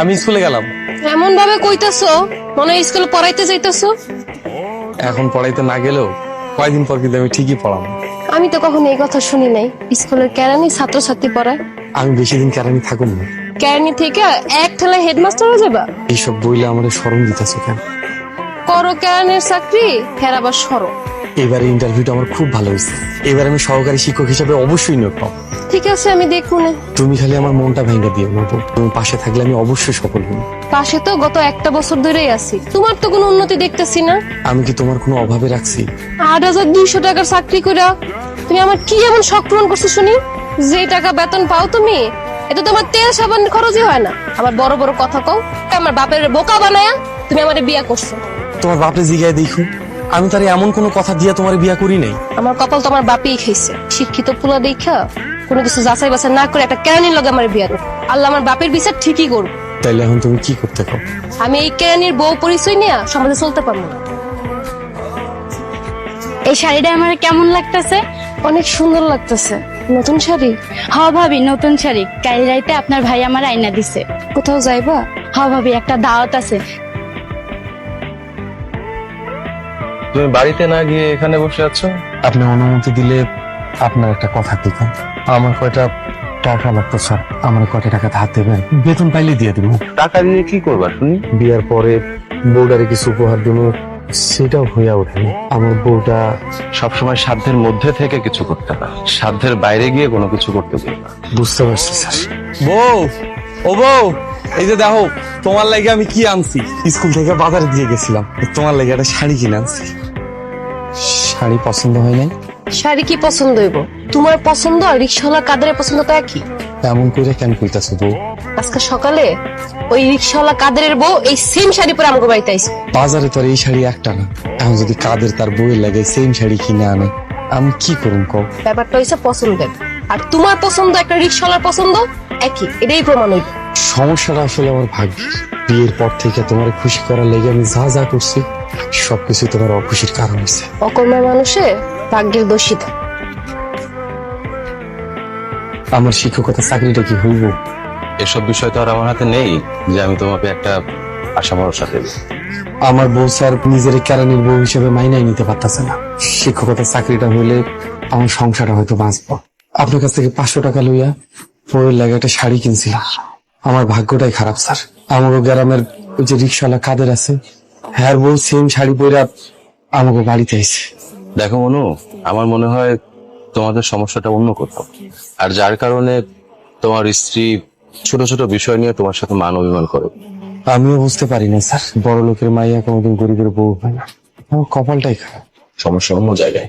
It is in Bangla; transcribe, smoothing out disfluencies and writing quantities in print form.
আমি স্কুলে গেলাম। এমন ভাবে কইতাছো মনে হয় স্কুলে পড়াইতে যাইতাছো। এখন পড়াইতে না গেলেও কয়েকদিন পর কিন্তু আমি ঠিকই পড়াবো। আমি তো কখনো এই কথা শুনি নাই, স্কুলের কেরানি ছাত্রছাত্রী পড়ায়। আমি বেশি দিন কেরানি থাকুন না। কেরানি থেকে এক ঠেলায় হেডমাস্টার হয়ে যাবা? এইসব বইলে আমাদের শরম দিতেছে কেন? করো কেরানির চাকরি, ফের আবার সরো। এবারে ইন্টারভিউটা আমার খুব ভালো হয়েছে। এবার আমি সহকারী শিক্ষক হিসেবে অবশ্যই নিয়োগ পাবো। ঠিক আছে, আমি দেখুন। তুমি খালি আমার মনটা ভেঙে দিও না। তুমি পাশে থাকলে আমি অবশ্যই সফল হব। পাশে তো গত একটা বছর ধরেই আছি, তোমার তো কোনো উন্নতি দেখতেছি না। আমি কি তোমার কোনো অভাবে রাখছি? ৮,২০০ টাকার চাকরি করে তুমি আমার কি এমন শখ পূরণ করছো শুনি? যে টাকা বেতন পাও তুমি, এটা তোমার তেল সাবান খরচই হয় না। আবার বড় বড় কথা কও, আমার বাপের বোকা বানায়া তুমি আমার বিয়া করছো। তোমার বাপরে জিগায় দেখো, আমি তার এমন কোনো কথা দিয়া তোমার বিয়া করি নাই। আমার কপাল তোমার বাপই খাইছে। শিক্ষিত পুলা দেখা কোনো কিছু যাচাই বাছাই না করে একটা কেরানির লগে আমার বিয়া করো। আল্লাহ আমার বাপের বিচার ঠিকই করবে। তাইলে এখন তুমি কি করতে চাও? আমি এই কেরানির বউ পরিচয় নিয়ে সমাজে চলতে পারবো না। এই শাড়িটা আমার কেমন লাগতেছে? অনেক সুন্দর লাগতেছে। নতুন শাড়ি? হ ভাবি, নতুন শাড়ি। কাল রাইতে আপনার ভাই আমার আয়না দিছে। কোথাও যাইবা? হ ভাবি, একটা দাওয়াত আছে। তুমি বাড়িতে না গিয়ে এখানে বসে আছো? আপনি অনুমতি দিলে আপনার একটা কথা দিতাম। আমার কয়টা টাকা লাগতো স্যার, আমার কয়টা টাকা ধার দেবেন? বেতন পাইলে দিয়ে দেবো। টাকা দিয়ে কি করবা শুনি? বিয়ার পরে বউটারে কিছু উপহার দেবো, সেটাও হইয়া ওঠেনি। আমার বউটা সবসময় সাধ্যের মধ্যে থেকে কিছু করতে না, সাধ্যের বাইরে গিয়ে কোনো কিছু করতে দিও না। বুঝতে পারছি স্যার। বউ, ও বউ, এই যে দেখো তোমার লাগে আমি কি আনছি। স্কুল থেকে বাজারে দিয়ে গেছিলাম, তোমার লাগে একটা শাড়ি কিনে আনছি। শাড়ি পছন্দ হয় নাই? শাড়ি কি পছন্দ হইব? তোমার পছন্দ আর রিক্সাওয়ালা কাদের পছন্দ তো একই। এমন করে কেন কইতাছো বউ? আজকে সকালে ওই রিক্সাওয়ালা কাদের বউ এই সেম শাড়ি পরে আমাকে বাড়িতে আইছে। বাজারে তো আর এই শাড়ি একটা না। এখন যদি কাদের তার বউয়ের লাগে সেম শাড়ি কিনে আনে, আমি কি করুম কও? ব্যাপারটা হইছে পছন্দের, আর তোমার পছন্দ একটা রিক্সাওয়ালার পছন্দ একই, এটাই প্রমাণ হইব। সমস্যাটা আসলে আমার ভাগ্যের। বিয়ের পর থেকে তোমার খুশি করার লেগে আমি যা যা করছি সবকিছু তোমার অখুশির কারণ হয়েছে। অকর্মা মানুষে ভাগ্যের দোষিত। আমার শিক্ষকতা চাকরিটা কি হইব? এসব বিষয় তো আর আমার হাতে নেই যে আমি তোমাকে একটা আশা ভরসা দেব। আমার বউ স্যার নিজের কেরানির বউ হিসেবে মাইনাই নিতে পারতেছে না। শিক্ষকতা চাকরিটা হইলে আমার সংসারটা হয়তো বাঁচবো। আপনার কাছ থেকে 500 টাকা লইয়া বউয়ের লাগে একটা শাড়ি কিনছিলাম। আমার ভাগ্যটাই খারাপ স্যার। আমাকে গ্রামের ওই যে রিক্সাওয়ালা কাদের আছে, হ্যাঁ বউ সেম শাড়ি পরে আমাকে বাড়িতে আইছে। দেখো মনু, আমার মনে হয় তোমাদের সমস্যাটা অন্য কোথাও, আর যার কারণে তোমার স্ত্রী ছোট ছোট বিষয় নিয়ে তোমার সাথে মান অভিমান করে। আমিও বুঝতে পারি না স্যার, বড় লোকের মাইয়া কোনোদিন গরিবের বউ হয় না। আমার কপালটাই খারাপ। সমস্যা অন্য জায়গায়।